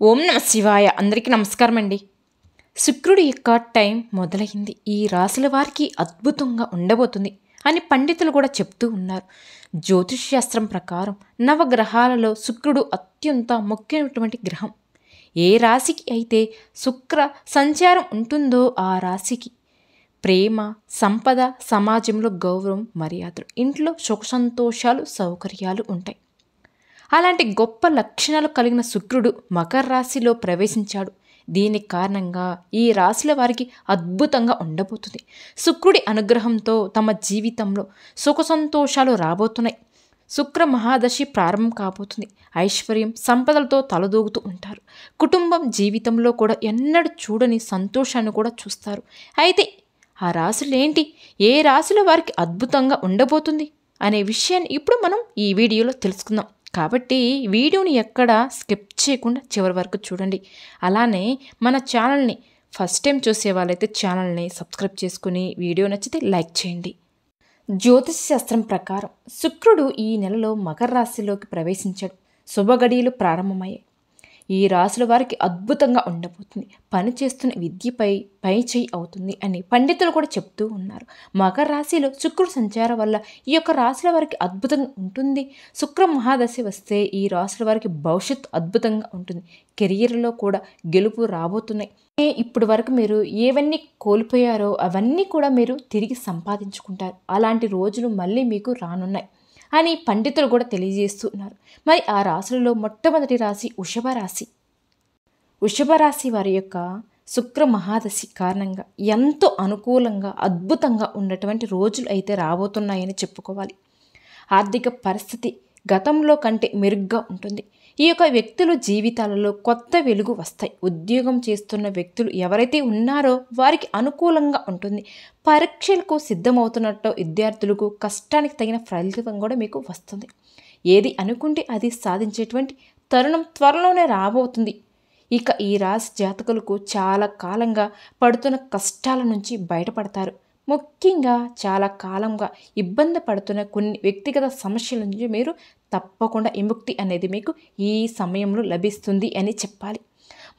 ఓం నమ శివాయ. అందరికీ నమస్కారం అండి. శుక్రుడి యొక్క టైం మొదలైంది. ఈ రాశుల వారికి అద్భుతంగా ఉండబోతుంది అని పండితులు కూడా చెప్తూ ఉన్నారు. జ్యోతిష్ శాస్త్రం ప్రకారం నవగ్రహాలలో శుక్రుడు అత్యంత ముఖ్యమైనటువంటి గ్రహం. ఏ రాశికి అయితే శుక్ర సంచారం ఉంటుందో ఆ రాశికి ప్రేమ, సంపద, సమాజంలో గౌరవం, మర్యాదలు, ఇంట్లో సుఖ సంతోషాలు, సౌకర్యాలు ఉంటాయి. అలాంటి గొప్ప లక్షణాలు కలిగిన శుక్రుడు మకర రాశిలో ప్రవేశించాడు. దీని కారణంగా ఈ రాశుల వారికి అద్భుతంగా ఉండబోతుంది. శుక్రుడి అనుగ్రహంతో తమ జీవితంలో సుఖ సంతోషాలు రాబోతున్నాయి. శుక్ర మహాదశి ప్రారంభం కాబోతుంది. ఐశ్వర్యం, సంపదలతో తలదూగుతూ ఉంటారు. కుటుంబం జీవితంలో కూడా ఎన్నడూ చూడని సంతోషాన్ని కూడా చూస్తారు. అయితే ఆ రాశులేంటి, ఏ రాశుల వారికి అద్భుతంగా ఉండబోతుంది అనే విషయాన్ని ఇప్పుడు మనం ఈ వీడియోలో తెలుసుకుందాం. కాబట్టి వీడియోని ఎక్కడ స్కిప్ చేయకుండా చివరి వరకు చూడండి. అలానే మన ఛానల్ని ఫస్ట్ టైం చూసే వాళ్ళైతే ఛానల్ని సబ్స్క్రైబ్ చేసుకుని వీడియో నచ్చితే లైక్ చేయండి. జ్యోతిష్ శాస్త్రం ప్రకారం శుక్రుడు ఈ నెలలో మకర రాశిలోకి ప్రవేశించాడు. శుభగడియలు ప్రారంభమయ్యాయి. ఈ రాశుల వారికి అద్భుతంగా ఉండబోతుంది. పనిచేస్తున్న విద్యపై పై చేయి అవుతుంది అని పండితులు కూడా చెప్తూ ఉన్నారు. మకర రాశిలో శుక్రుడు సంచారం వల్ల ఈ యొక్క రాశుల వారికి అద్భుతంగా ఉంటుంది. శుక్ర మహాదశ వస్తే ఈ రాశుల వారికి భవిష్యత్తు అద్భుతంగా ఉంటుంది. కెరియర్లో కూడా గెలుపు రాబోతున్నాయి. ఇప్పటి వరకు మీరు ఏవన్నీ కోల్పోయారో అవన్నీ కూడా మీరు తిరిగి సంపాదించుకుంటారు. అలాంటి రోజులు మళ్ళీ మీకు రానున్నాయి అని పండితులు కూడా తెలియజేస్తున్నారు. మరి ఆ రాశులలో మొట్టమొదటి రాశి వృషభ రాశి. వృషభ రాశి వారి యొక్క శుక్ర మహాదశి కారణంగా ఎంతో అనుకూలంగా అద్భుతంగా ఉన్నటువంటి రోజులు అయితే రాబోతున్నాయని చెప్పుకోవాలి. ఆర్థిక పరిస్థితి గతంలో కంటే మెరుగ్గా ఉంటుంది. ఈ యొక్క వ్యక్తుల జీవితాలలో కొత్త వెలుగు వస్తాయి. ఉద్యోగం చేస్తున్న వ్యక్తులు ఎవరైతే ఉన్నారో వారికి అనుకూలంగా ఉంటుంది. పరీక్షలకు సిద్ధమవుతున్నట్టు విద్యార్థులకు కష్టానికి తగిన ఫలితం కూడా మీకు వస్తుంది. ఏది అనుకుంటే అది సాధించేటువంటి తరుణం త్వరలోనే రాబోతుంది. ఇక ఈ రాశి జాతకులకు చాలా కాలంగా పడుతున్న కష్టాల నుంచి బయటపడతారు. ముఖ్యంగా చాలా కాలంగా ఇబ్బంది పడుతున్న కొన్ని వ్యక్తిగత సమస్యల నుంచి మీరు తప్పకుండా విముక్తి అనేది మీకు ఈ సమయంలో లభిస్తుంది అని చెప్పాలి.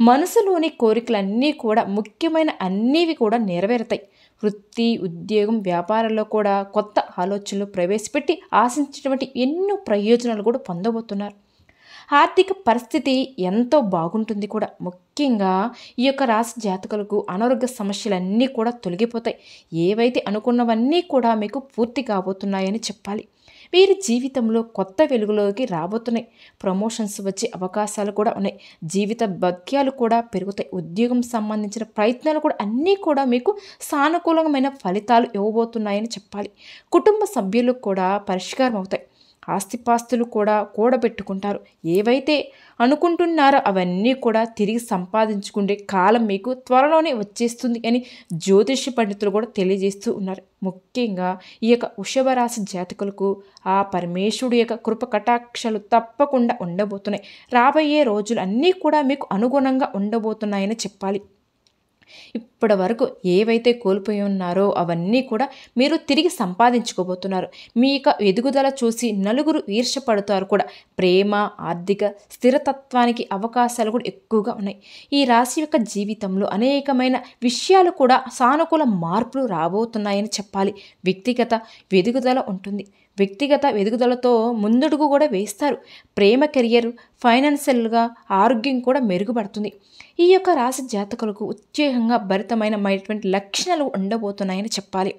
మనసులోని కోరికలన్నీ కూడా ముఖ్యమైన అన్నీవి కూడా నెరవేరుతాయి. వృత్తి, ఉద్యోగం, వ్యాపారాల్లో కూడా కొత్త ఆలోచనలు ప్రవేశపెట్టి ఆశించినటువంటి ఎన్నో ప్రయోజనాలు కూడా పొందబోతున్నారు. ఆర్థిక పరిస్థితి ఎంతో బాగుంటుంది కూడా. ముఖ్యంగా ఈ యొక్క రాశి జాతకులకు అనారోగ్య సమస్యలన్నీ కూడా తొలగిపోతాయి. ఏవైతే అనుకున్నవన్నీ కూడా మీకు పూర్తి కాబోతున్నాయని చెప్పాలి. వీరి జీవితంలో కొత్త వెలుగులోకి రాబోతున్నాయి. ప్రమోషన్స్ వచ్చే అవకాశాలు కూడా ఉన్నాయి. జీవిత భాగ్యాలు కూడా పెరుగుతాయి. ఉద్యోగం సంబంధించిన ప్రయత్నాలు కూడా అన్నీ కూడా మీకు సానుకూలమైన ఫలితాలు ఇవ్వబోతున్నాయని చెప్పాలి. కుటుంబ సభ్యులకు కూడా పరిష్కారం అవుతాయి. ఆస్తిపాస్తులు కూడా కూడబెట్టుకుంటారు. ఏవైతే అనుకుంటున్నారో అవన్నీ కూడా తిరిగి సంపాదించుకునే కాలం మీకు త్వరలోనే వచ్చేస్తుంది అని జ్యోతిష పండితులు కూడా తెలియజేస్తూ ఉన్నారు. ముఖ్యంగా ఈ యొక్క వృషభ రాశి జాతకులకు ఆ పరమేశ్వరుడు యొక్క కృప కటాక్షాలు తప్పకుండా ఉండబోతున్నాయి. రాబోయే రోజులు అన్నీ కూడా మీకు అనుగుణంగా ఉండబోతున్నాయని చెప్పాలి. ఇప్పటి వరకు ఏవైతే కోల్పోయి ఉన్నారో అవన్నీ కూడా మీరు తిరిగి సంపాదించుకోబోతున్నారు. మీ యొక్క ఎదుగుదల చూసి నలుగురు ఈర్ష్యపడతారు కూడా. ప్రేమ, ఆర్థిక స్థిరతత్వానికి అవకాశాలు కూడా ఎక్కువగా ఉన్నాయి. ఈ రాశి యొక్క జీవితంలో అనేకమైన విషయాలు కూడా సానుకూల మార్పులు రాబోతున్నాయని చెప్పాలి. వ్యక్తిగత ఎదుగుదల ఉంటుంది. వ్యక్తిగత ఎదుగుదలతో ముందడుగు కూడా వేస్తారు. ప్రేమ, కెరియర్, ఫైనాన్షియల్గా ఆరోగ్యం కూడా మెరుగుపడుతుంది. ఈ యొక్క రాశి జాతకులకు ఉత్సాహంగా భరితమైనటువంటి లక్షణాలు ఉండబోతున్నాయని చెప్పాలి.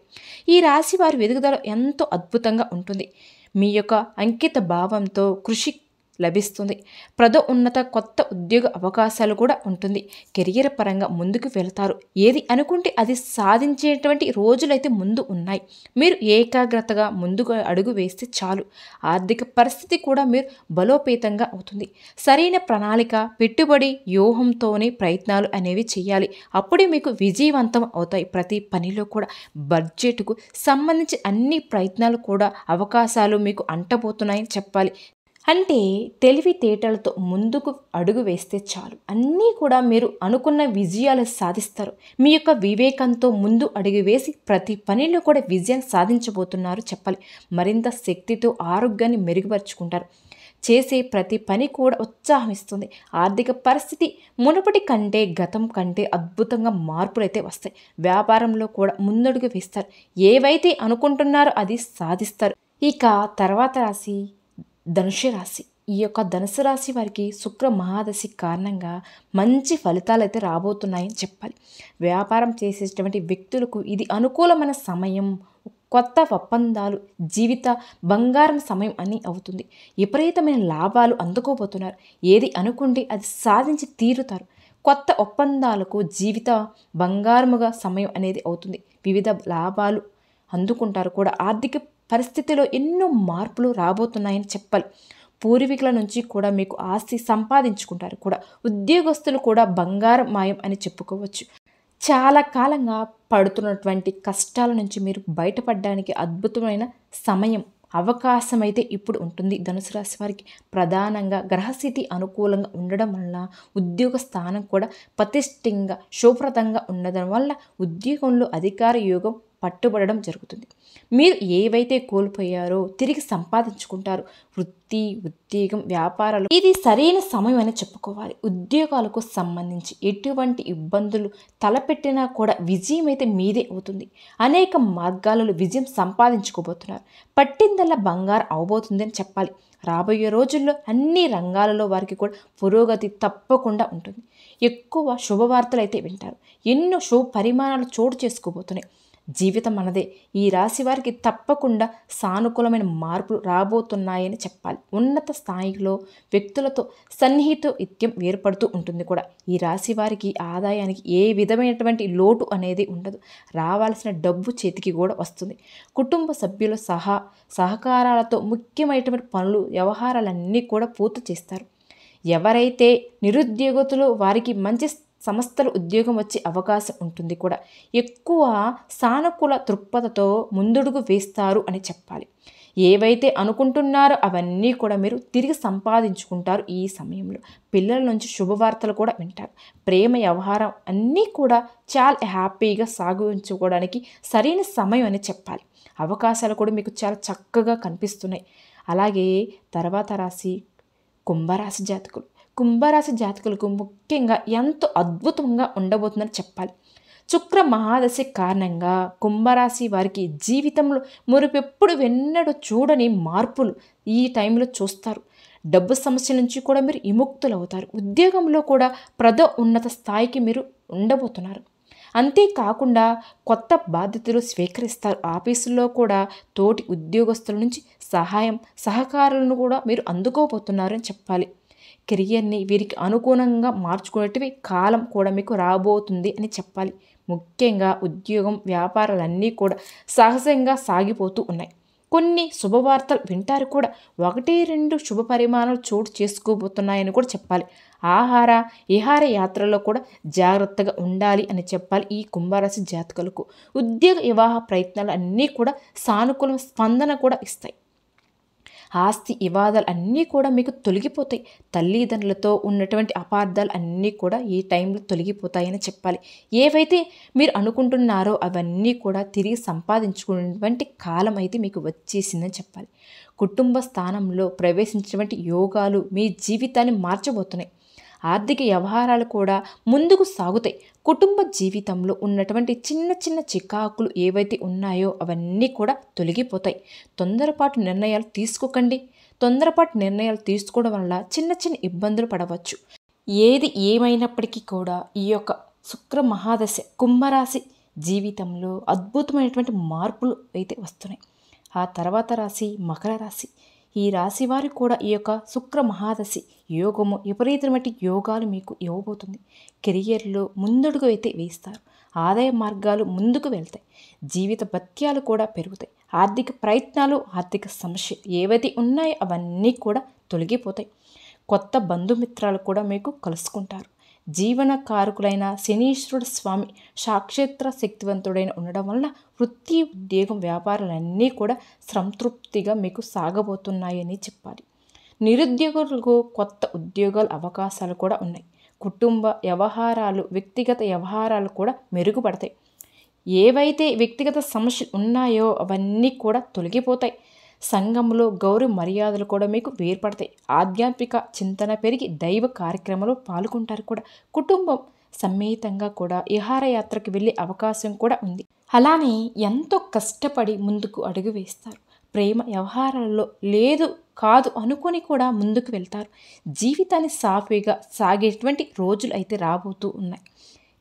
ఈ రాశి వారి ఎదుగుదల ఎంతో అద్భుతంగా ఉంటుంది. మీ యొక్క అంకిత భావంతో కృషి లభిస్తుంది. ఉన్నత కొత్త ఉద్యోగ అవకాశాలు కూడా ఉంటుంది. కెరియర్ పరంగా ముందుకు వెళ్తారు. ఏది అనుకుంటే అది సాధించేటువంటి రోజులైతే ముందు ఉన్నాయి. మీరు ఏకాగ్రతగా ముందుకు అడుగు వేస్తే చాలు. ఆర్థిక పరిస్థితి కూడా మీరు బలోపేతంగా అవుతుంది. సరైన ప్రణాళిక, పెట్టుబడి వ్యూహంతోనే ప్రయత్నాలు అనేవి చేయాలి. అప్పుడే మీకు విజయవంతం అవుతాయి. ప్రతి పనిలో కూడా బడ్జెట్కు సంబంధించి అన్ని ప్రయత్నాలు కూడా అవకాశాలు మీకు అంటబోతున్నాయని చెప్పాలి. అంటే తెలివితేటలతో ముందుకు అడుగు వేస్తే చాలు, అన్నీ కూడా మీరు అనుకున్న విజయాలు సాధిస్తారు. మీ యొక్క వివేకంతో ముందు అడుగు వేసి ప్రతి పనిలో కూడా విజయం సాధించబోతున్నారు చెప్పాలి. మరింత శక్తితో ఆరోగ్యాన్ని మెరుగుపరుచుకుంటారు. చేసే ప్రతి పని కూడా ఉత్సాహం ఇస్తుంది. ఆర్థిక పరిస్థితి మునుపటి కంటే గతం కంటే అద్భుతంగా మార్పులైతే వస్తాయి. వ్యాపారంలో కూడా ముందడుగు వేస్తారు. ఏవైతే అనుకుంటున్నారో అది సాధిస్తారు. ఇక తర్వాత రాశి ధనుసు రాశి. ఈ యొక్క ధనుసు రాశి వారికి శుక్ర మహాదశి కారణంగా మంచి ఫలితాలు అయితే రాబోతున్నాయని చెప్పాలి. వ్యాపారం చేసేటువంటి వ్యక్తులకు ఇది అనుకూలమైన సమయం. కొత్త ఒప్పందాలు జీవిత బంగారం సమయం అని అవుతుంది. విపరీతమైన లాభాలు అందుకోబోతున్నారు. ఏది అనుకుంటే అది సాధించి తీరుతారు. కొత్త ఒప్పందాలకు జీవిత బంగారముగా సమయం అనేది అవుతుంది. వివిధ లాభాలు అందుకుంటారు కూడా. ఆర్థిక పరిస్థితిలో ఎన్నో మార్పులు రాబోతున్నాయని చెప్పాలి. పూర్వీకుల నుంచి కూడా మీకు ఆస్తి సంపాదించుకుంటారు కూడా. ఉద్యోగస్తులు కూడా బంగారం మాయం అని చెప్పుకోవచ్చు. చాలా కాలంగా పడుతున్నటువంటి కష్టాల నుంచి మీరు బయటపడడానికి అద్భుతమైన సమయం, అవకాశం అయితే ఇప్పుడు ఉంటుంది. ధనుసు రాశి వారికి ప్రధానంగా గ్రహస్థితి అనుకూలంగా ఉండడం వల్ల ఉద్యోగ స్థానం కూడా పటిష్టంగా శుభ్రతంగా ఉండడం వల్ల ఉద్యోగంలో అధికార యోగం పట్టుబడడం జరుగుతుంది. మీరు ఏవైతే కోల్పోయారో తిరిగి సంపాదించుకుంటారు. వృత్తి, ఉద్యోగం, వ్యాపారాలు ఇది సరైన సమయం అని చెప్పుకోవాలి. ఉద్యోగాలకు సంబంధించి ఎటువంటి ఇబ్బందులు తలపెట్టినా కూడా విజయం అయితే మీదే అవుతుంది. అనేక మార్గాలలో విజయం సంపాదించుకోబోతున్నారు. పట్టిందల్లా బంగారం అవబోతుంది అని చెప్పాలి. రాబోయే రోజుల్లో అన్ని రంగాలలో వారికి కూడా పురోగతి తప్పకుండా ఉంటుంది. ఎక్కువ శుభవార్తలు అయితే వింటారు. ఎన్నో శుభ పరిమాణాలు చోటు చేసుకోబోతున్నాయి. జీవితం మనదే. ఈ రాశి వారికి తప్పకుండా సానుకూలమైన మార్పులు రాబోతున్నాయని చెప్పాలి. ఉన్నత స్థాయిలో వ్యక్తులతో సన్నిహితం ఏర్పడుతూ ఉంటుంది కూడా. ఈ రాశి వారికి ఆదాయానికి ఏ విధమైనటువంటి లోటు అనేది ఉండదు. రావాల్సిన డబ్బు చేతికి కూడా వస్తుంది. కుటుంబ సభ్యుల సహకారాలతో ముఖ్యమైనటువంటి పనులు, వ్యవహారాలన్నీ కూడా పూర్తి చేస్తారు. ఎవరైతే నిరుద్యోగతులు వారికి మంచి సంస్థలు ఉద్యోగం వచ్చే అవకాశం ఉంటుంది కూడా. ఎక్కువ సానుకూల దృక్పథతో ముందడుగు వేస్తారు అని చెప్పాలి. ఏవైతే అనుకుంటున్నారో అవన్నీ కూడా మీరు తిరిగి సంపాదించుకుంటారు. ఈ సమయంలో పిల్లల నుంచి శుభవార్తలు కూడా వింటారు. ప్రేమ వ్యవహారం అన్నీ కూడా చాలా హ్యాపీగా సాగించుకోవడానికి సరైన సమయం అని చెప్పాలి. అవకాశాలు కూడా మీకు చాలా చక్కగా కనిపిస్తున్నాయి. అలాగే తర్వాత రాశి కుంభరాశి జాతకులు. కుంభరాశి జాతకులకు ముఖ్యంగా ఎంతో అద్భుతంగా ఉండబోతుందని చెప్పాలి. శుక్ర మహాదశి కారణంగా కుంభరాశి వారికి జీవితంలో మురుపెప్పుడు వెన్నడూ చూడని మార్పులు ఈ టైంలో చూస్తారు. డబ్బు సమస్య నుంచి కూడా మీరు విముక్తులు అవుతారు. ఉద్యోగంలో కూడా ఉన్నత స్థాయికి మీరు ఉండబోతున్నారు. అంతేకాకుండా కొత్త బాధ్యతలు స్వీకరిస్తారు. ఆఫీసుల్లో కూడా తోటి ఉద్యోగస్తుల నుంచి సహకారాలను కూడా మీరు అందుకోబోతున్నారని చెప్పాలి. కెరియర్ని వీరికి అనుగుణంగా మార్చుకునేటివి కాలం కూడా మీకు రాబోతుంది అని చెప్పాలి. ముఖ్యంగా ఉద్యోగం, వ్యాపారాలన్నీ కూడా సహజంగా సాగిపోతూ ఉన్నాయి. కొన్ని శుభవార్తలు వింటారు కూడా. 1-2 శుభ పరిమాణాలు చోటు చేసుకోబోతున్నాయని కూడా చెప్పాలి. విహార యాత్రల్లో కూడా జాగ్రత్తగా ఉండాలి అని చెప్పాలి. ఈ కుంభరాశి జాతకులకు ఉద్యోగ వివాహ ప్రయత్నాలు అన్నీ కూడా సానుకూల స్పందన కూడా ఇస్తాయి. ఆస్తి వివాదాలు అన్నీ కూడా మీకు తొలగిపోతాయి. తల్లిదండ్రులతో ఉన్నటువంటి అపార్థాలు అన్నీ కూడా ఈ టైంలో తొలగిపోతాయని చెప్పాలి. ఏవైతే మీరు అనుకుంటున్నారో అవన్నీ కూడా తిరిగి సంపాదించుకునేటువంటి కాలం అయితే మీకు వచ్చేసిందని చెప్పాలి. కుటుంబ స్థానంలో ప్రవేశించినటువంటి యోగాలు మీ జీవితాన్ని మార్చబోతున్నాయి. ఆర్థిక వ్యవహారాలు కూడా ముందుకు సాగుతాయి. కుటుంబ జీవితంలో ఉన్నటువంటి చిన్న చిన్న చికాకులు ఏవైతే ఉన్నాయో అవన్నీ కూడా తొలగిపోతాయి. తొందరపాటు నిర్ణయాలు తీసుకోకండి. తొందరపాటు నిర్ణయాలు తీసుకోవడం వల్ల చిన్న చిన్న ఇబ్బందులు పడవచ్చు. ఏది ఏమైనప్పటికీ కూడా ఈ యొక్క శుక్ర మహాదశ కుంభరాశి జీవితంలో అద్భుతమైనటువంటి మార్పులు అయితే వస్తున్నాయి. ఆ తర్వాత రాశి మకర రాశి. ఈ రాశి వారు కూడా ఈ యొక్క శుక్ర మహాదశి యోగము విపరీతమైన యోగాలు మీకు ఇవ్వబోతుంది. కెరియర్లో ముందడుగు అయితే వేస్తారు. ఆదాయ మార్గాలు ముందుకు వెళ్తాయి. జీవిత భత్యాలు కూడా పెరుగుతాయి. ఆర్థిక ప్రయత్నాలు, ఆర్థిక సమస్యలు ఏవైతే ఉన్నాయో అవన్నీ కూడా తొలగిపోతాయి. కొత్త బంధుమిత్రాలు కూడా మీకు కలుసుకుంటారు. జీవనకారకులైన శనీశ్వరుడు స్వామి సాక్షేత్ర శక్తివంతుడైన ఉండడం వల్ల వృత్తి, ఉద్యోగం, వ్యాపారాలన్నీ కూడా సంతృప్తిగా మీకు సాగబోతున్నాయని చెప్పాలి. నిరుద్యోగులకు కొత్త ఉద్యోగాల అవకాశాలు కూడా ఉన్నాయి. కుటుంబ వ్యవహారాలు, వ్యక్తిగత వ్యవహారాలు కూడా మెరుగుపడతాయి. ఏవైతే వ్యక్తిగత సమస్యలు ఉన్నాయో అవన్నీ కూడా తొలగిపోతాయి. సంఘంలో గౌరవ మర్యాదలు కూడా మీకు ఏర్పడతాయి. ఆధ్యాత్మిక చింతన పెరిగి దైవ కార్యక్రమంలో పాల్గొంటారు కూడా. కుటుంబం సమేతంగా కూడా విహారయాత్రకు వెళ్ళే అవకాశం కూడా ఉంది. అలానే ఎంతో కష్టపడి ముందుకు అడుగు వేస్తారు. ప్రేమ వ్యవహారాలలో లేదు కాదు అనుకొని కూడా ముందుకు వెళ్తారు. జీవితాన్ని సాఫీగా సాగేటువంటి రోజులు అయితే రాబోతూ ఉన్నాయి.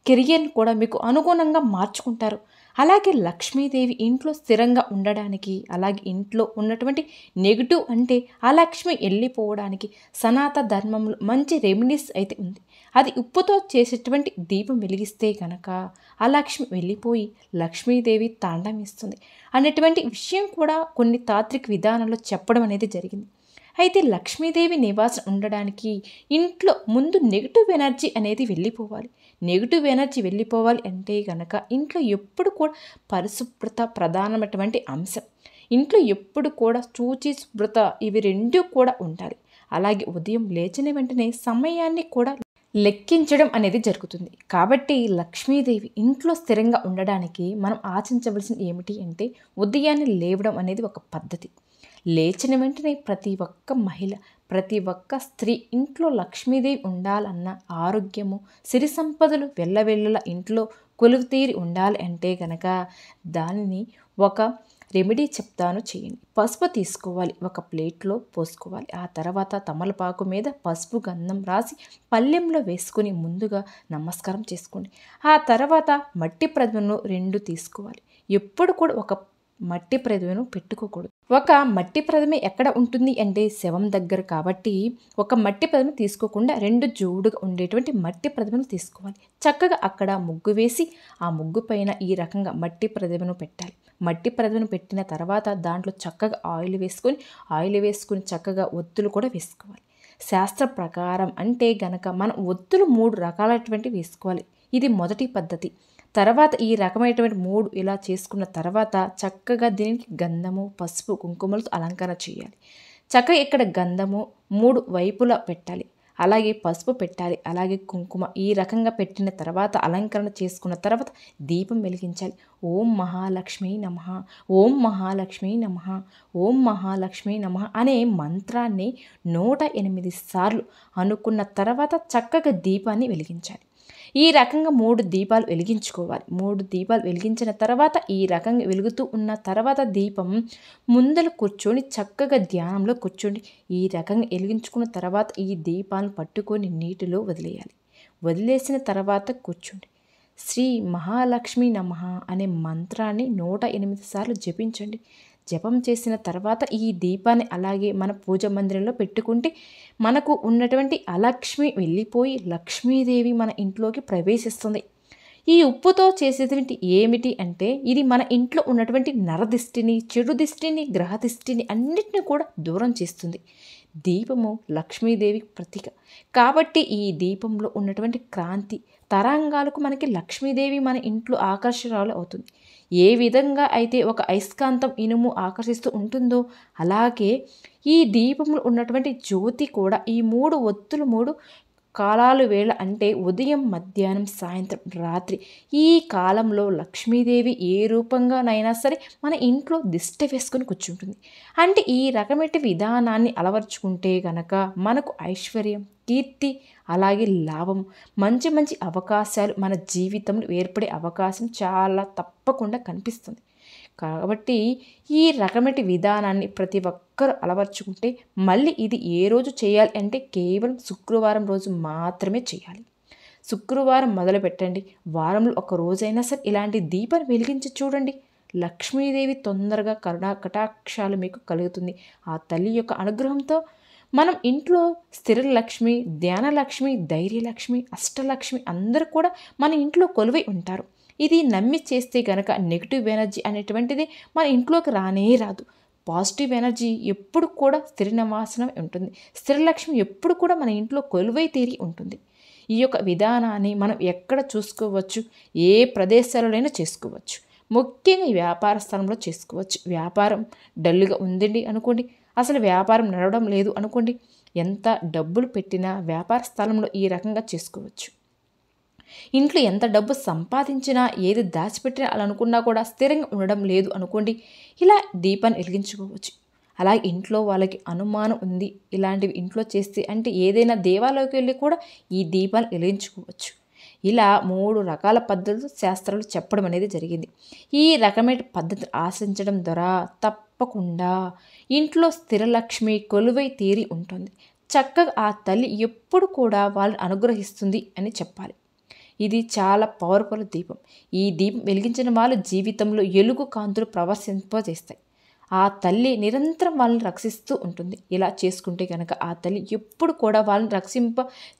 కెరియర్ని కూడా మీకు అనుగుణంగా మార్చుకుంటారు. అలాగే లక్ష్మీదేవి ఇంట్లో స్థిరంగా ఉండడానికి, అలాగే ఇంట్లో ఉన్నటువంటి నెగిటివ్ అంటే ఆ లక్ష్మి వెళ్ళిపోవడానికి సనాతన ధర్మంలో మంచి రెమెడీస్ అయితే ఉంది. అది ఉప్పుతో చేసేటువంటి దీపం వెలిగిస్తే కనుక ఆ లక్ష్మి వెళ్ళిపోయి లక్ష్మీదేవి తాండమిస్తుంది అనేటువంటి విషయం కూడా కొన్ని తాంత్రిక విధానంలో చెప్పడం అనేది జరిగింది. అయితే లక్ష్మీదేవి నివాసం ఉండడానికి ఇంట్లో ముందు నెగిటివ్ ఎనర్జీ అనేది వెళ్ళిపోవాలి. నెగిటివ్ ఎనర్జీ వెళ్ళిపోవాలి అంటే కనుక ఇంట్లో ఎప్పుడు కూడా పరిశుభ్రత ప్రధానమైనటువంటి అంశం. ఇంట్లో ఎప్పుడు కూడా శుచి శుభ్రత ఇవి రెండు కూడా ఉండాలి. అలాగే ఉదయం లేచిన వెంటనే సమయాన్ని కూడా లెక్కించడం అనేది జరుగుతుంది. కాబట్టి లక్ష్మీదేవి ఇంట్లో స్థిరంగా ఉండడానికి మనం ఆచరించవలసిన ఏమిటి అంటే ఉదయాన్నే లేవడం అనేది ఒక పద్ధతి. లేచిన వెంటనే ప్రతి ఒక్క మహిళ, ప్రతి ఒక్క స్త్రీ ఇంట్లో లక్ష్మీదేవి ఉండాలన్న ఆరోగ్యము, సిరి సంపదలు వెళ్ళవెళ్ళల ఇంట్లో కొలువుతీరి ఉండాలి అంటే కనుక దానిని ఒక రెమెడీ చెప్తాను, చేయండి. పసుపు తీసుకోవాలి, ఒక ప్లేట్లో పోసుకోవాలి. ఆ తర్వాత తమలపాకు మీద పసుపు గంధం రాసి పళ్ళెంలో వేసుకుని ముందుగా నమస్కారం చేసుకోండి. ఆ తర్వాత మట్టి ప్రతిమను 2 తీసుకోవాలి. ఎప్పుడు కూడా ఒక మట్టి ప్రతిమను పెట్టుకోకూడదు. ఒక మట్టి ప్రతిమ ఎక్కడ ఉంటుంది అంటే శవం దగ్గర. కాబట్టి ఒక మట్టి ప్రతిమ తీసుకోకుండా 2 జోడుగా ఉండేటువంటి మట్టి ప్రతిమను తీసుకోవాలి. చక్కగా అక్కడ ముగ్గు వేసి ఆ ముగ్గు పైన ఈ రకంగా మట్టి ప్రతిమను పెట్టాలి. మట్టి ప్రతిమను పెట్టిన తర్వాత దాంట్లో చక్కగా ఆయిల్ వేసుకుని చక్కగా ఒత్తులు కూడా వేసుకోవాలి. శాస్త్ర ప్రకారం అంటే గనక మనం ఒత్తులు 3 రకాలైనటువంటి వేసుకోవాలి. ఇది మొదటి పద్ధతి. తర్వాత ఈ రకమైనటువంటి 3 ఇలా చేసుకున్న తర్వాత చక్కగా దీనికి గంధము, పసుపు, కుంకుమలతో అలంకరణ చేయాలి. చక్కగా ఇక్కడ గంధము 3 వైపులా పెట్టాలి, అలాగే పసుపు పెట్టాలి, అలాగే కుంకుమ ఈ రకంగా పెట్టిన తర్వాత అలంకరణ చేసుకున్న తర్వాత దీపం వెలిగించాలి. ఓం మహాలక్ష్మి నమః, ఓం మహాలక్ష్మి నమః, ఓం మహాలక్ష్మి నమః అనే మంత్రాన్ని 108 సార్లు అనుకున్న తర్వాత చక్కగా దీపాన్ని వెలిగించాలి. ఈ రకంగా 3 దీపాలు వెలిగించుకోవాలి. 3 దీపాలు వెలిగించిన తర్వాత ఈ రకంగా వెలుగుతూ ఉన్న తర్వాత దీపం ముందర కూర్చొని చక్కగా ధ్యానంలో కూర్చోండి. ఈ రకంగా వెలిగించుకున్న తర్వాత ఈ దీపాలను పట్టుకొని నీటిలో వదిలేయాలి. వదిలేసిన తర్వాత కూర్చోండి. శ్రీ మహాలక్ష్మి నమః అనే మంత్రాన్ని 108 సార్లు జపించండి. జపం చేసిన తర్వాత ఈ దీపాన్ని అలాగే మన పూజ మందిరంలో పెట్టుకుంటే మనకు ఉన్నటువంటి అలక్ష్మి వెళ్ళిపోయి లక్ష్మీదేవి మన ఇంట్లోకి ప్రవేశిస్తుంది. ఈ ఉప్పుతో చేసేటువంటి ఏమిటి అంటే ఇది మన ఇంట్లో ఉన్నటువంటి నరదిష్టిని, చెడు దిష్టిని, గ్రహదిష్టిని అన్నిటిని కూడా దూరం చేస్తుంది. దీపము లక్ష్మీదేవి ప్రతీక. కాబట్టి ఈ దీపంలో ఉన్నటువంటి క్రాంతి తరంగాలకు మనకి లక్ష్మీదేవి మన ఇంట్లో ఆకర్షణలు అవుతుంది. ఏ విధంగా అయితే ఒక అయస్కాంతం ఇనుము ఆకర్షిస్తూ ఉంటుందో అలాగే ఈ దీపంలో ఉన్నటువంటి జ్యోతి కూడా ఈ 3 ఒత్తులు 3 కాలాలు వేళ అంటే ఉదయం, మధ్యాహ్నం, సాయంత్రం, రాత్రి ఈ కాలంలో లక్ష్మీదేవి ఏ రూపంగానైనా సరే మన ఇంట్లో దిష్టి వేసుకొని కూర్చుంటుంది. అంటే ఈ రకమైన విధానాన్ని అలవర్చుకుంటే కనుక మనకు ఐశ్వర్యం, కీర్తి, అలాగే లాభం, మంచి మంచి అవకాశాలు మన జీవితంలో ఏర్పడే అవకాశం చాలా తప్పకుండా కనిపిస్తుంది. కాబట్టి ఈ రకమైన విధానాన్ని ప్రతి ఒక్కరూ అలవర్చుకుంటే మళ్ళీ ఇది ఏ రోజు చేయాలి అంటే కేవలం శుక్రవారం రోజు మాత్రమే చేయాలి. శుక్రవారం మొదలు పెట్టండి. వారంలో ఒక రోజైనా సరే ఇలాంటి దీపాన్ని వెలిగించి చూడండి. లక్ష్మీదేవి తొందరగా కరుణా కటాక్షాలు మీకు కలుగుతుంది. ఆ తల్లి యొక్క అనుగ్రహంతో మనం ఇంట్లో స్థిర లక్ష్మి, ధ్యాన లక్ష్మి, ధైర్యలక్ష్మి, అష్టలక్ష్మి అందరూ కూడా మన ఇంట్లో కొలువై ఉంటారు. ఇది నమ్మి చేస్తే కనుక నెగిటివ్ ఎనర్జీ అనేటువంటిది మన ఇంట్లోకి రానే రాదు. పాజిటివ్ ఎనర్జీ ఎప్పుడు కూడా స్థిర నివాసనం ఉంటుంది. స్థిరలక్ష్మి ఎప్పుడు కూడా మన ఇంట్లో కొలువై తీరి ఉంటుంది. ఈ యొక్క విధానాన్ని మనం ఎక్కడ చూసుకోవచ్చు, ఏ ప్రదేశాలైనా చేసుకోవచ్చు. ముఖ్యంగా వ్యాపార స్థలంలో చేసుకోవచ్చు. వ్యాపారం డల్గా ఉందండి అనుకోండి, అసలు వ్యాపారం నడవడం లేదు అనుకోండి, ఎంత డబ్బులు పెట్టినా వ్యాపార స్థలంలో ఈ రకంగా చేసుకోవచ్చు. ఇంట్లో ఎంత డబ్బు సంపాదించినా ఏది దాచిపెట్టినా అలా అనుకున్నా కూడా స్థిరంగా ఉండడం లేదు అనుకోండి, ఇలా దీపాన్ని వెలిగించుకోవచ్చు. అలాగే ఇంట్లో వాళ్ళకి అనుమానం ఉంది ఇలాంటివి ఇంట్లో చేస్తే అంటే ఏదైనా దేవాలయంకి వెళ్ళి కూడా ఈ దీపాలు వెలిగించుకోవచ్చు. ఇలా 3 రకాల పద్ధతులు శాస్త్రాలు చెప్పడం అనేది జరిగింది. ఈ రకమైన పద్ధతి ఆచరించడం ద్వారా తప్పకుండా ఇంట్లో స్థిరలక్ష్మి కొలువై తీరి ఉంటుంది. చక్కగా ఆ తల్లి ఎప్పుడు కూడా వాళ్ళని అనుగ్రహిస్తుంది అని చెప్పాలి. ఇది చాలా పవర్ఫుల్ దీపం. ఈ దీపం వెలిగించిన వాళ్ళ జీవితంలో ఎలుగు కాంతులు ప్రవర్తింపజేస్తాయి. ఆ తల్లి నిరంతరం వాళ్ళని రక్షిస్తూ ఉంటుంది. ఇలా చేసుకుంటే కనుక ఆ తల్లి ఎప్పుడు కూడా వాళ్ళని రక్షింప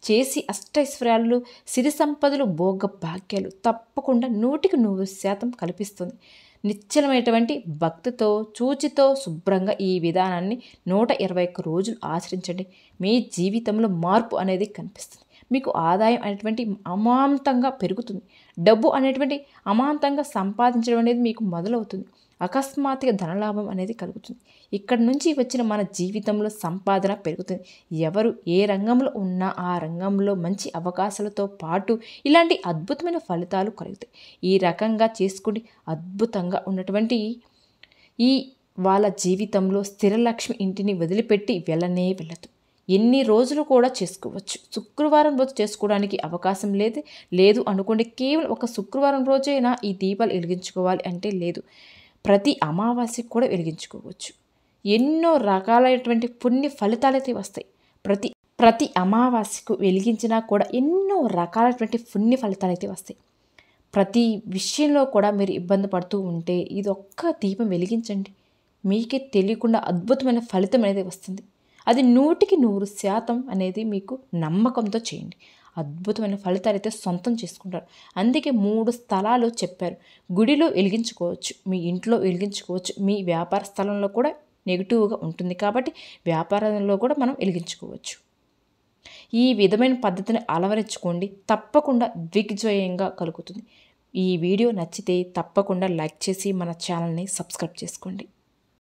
చేసి అష్టైశ్వర్యాలు, సిరి సంపదలు, భోగ భాగ్యాలు తప్పకుండా 100% కల్పిస్తుంది. నిశ్చలమైనటువంటి భక్తితో చూచితో శుభ్రంగా ఈ విధానాన్ని 121 రోజులు ఆచరించండి. మీ జీవితంలో మార్పు అనేది కనిపిస్తుంది. మీకు ఆదాయం అనేటువంటి అమాంతంగా పెరుగుతుంది. డబ్బు అనేటువంటి అమాంతంగా సంపాదించడం అనేది మీకు మొదలవుతుంది. అకస్మాత్తుగా ధనలాభం అనేది కలుగుతుంది. ఇక్కడి నుంచి వచ్చిన మన జీవితంలో సంపాదన పెరుగుతుంది. ఎవరు ఏ రంగంలో ఉన్నా ఆ రంగంలో మంచి అవకాశాలతో పాటు ఇలాంటి అద్భుతమైన ఫలితాలు కలుగుతాయి. ఈ రకంగా చేసుకుని అద్భుతంగా ఉన్నటువంటి ఈ వాళ్ళ జీవితంలో స్థిరలక్ష్మి ఇంటిని వదిలిపెట్టి వెళ్ళనే వెళ్ళదు. ఎన్ని రోజులు కూడా చేసుకోవచ్చు. శుక్రవారం రోజు చేసుకోవడానికి అవకాశం లేదు అనుకోండి. కేవలం ఒక శుక్రవారం రోజైనా ఈ దీపాలు వెలిగించుకోవాలి అంటే లేదు. ప్రతి అమావాస్యకు కూడా వెలిగించుకోవచ్చు. ఎన్నో రకాలైనటువంటి పుణ్య ఫలితాలైతే వస్తాయి. ప్రతి అమావాస్యకు వెలిగించినా కూడా ఎన్నో రకాలైనటువంటి పుణ్య ఫలితాలైతే వస్తాయి. ప్రతి విషయంలో కూడా మీరు ఇబ్బంది పడుతూ ఉంటే ఇది ఒక్క దీపం వెలిగించండి. మీకే తెలియకుండా అద్భుతమైన ఫలితం అనేది వస్తుంది. అది 100% అనేది మీకు నమ్మకంతో చేయండి. అద్భుతమైన ఫలితాలు అయితే సొంతం చేసుకుంటారు. అందుకే 3 స్థలాలు చెప్పారు. గుడిలో వెలిగించుకోవచ్చు, మీ ఇంట్లో వెలిగించుకోవచ్చు, మీ వ్యాపార స్థలంలో కూడా నెగిటివ్గా ఉంటుంది కాబట్టి వ్యాపారంలో కూడా మనం వెలిగించుకోవచ్చు. ఈ విధమైన పద్ధతిని అలవరించుకోండి. తప్పకుండా దిగ్విజయంగా కలుగుతుంది. ఈ వీడియో నచ్చితే తప్పకుండా లైక్ చేసి మన ఛానల్ని సబ్స్క్రైబ్ చేసుకోండి.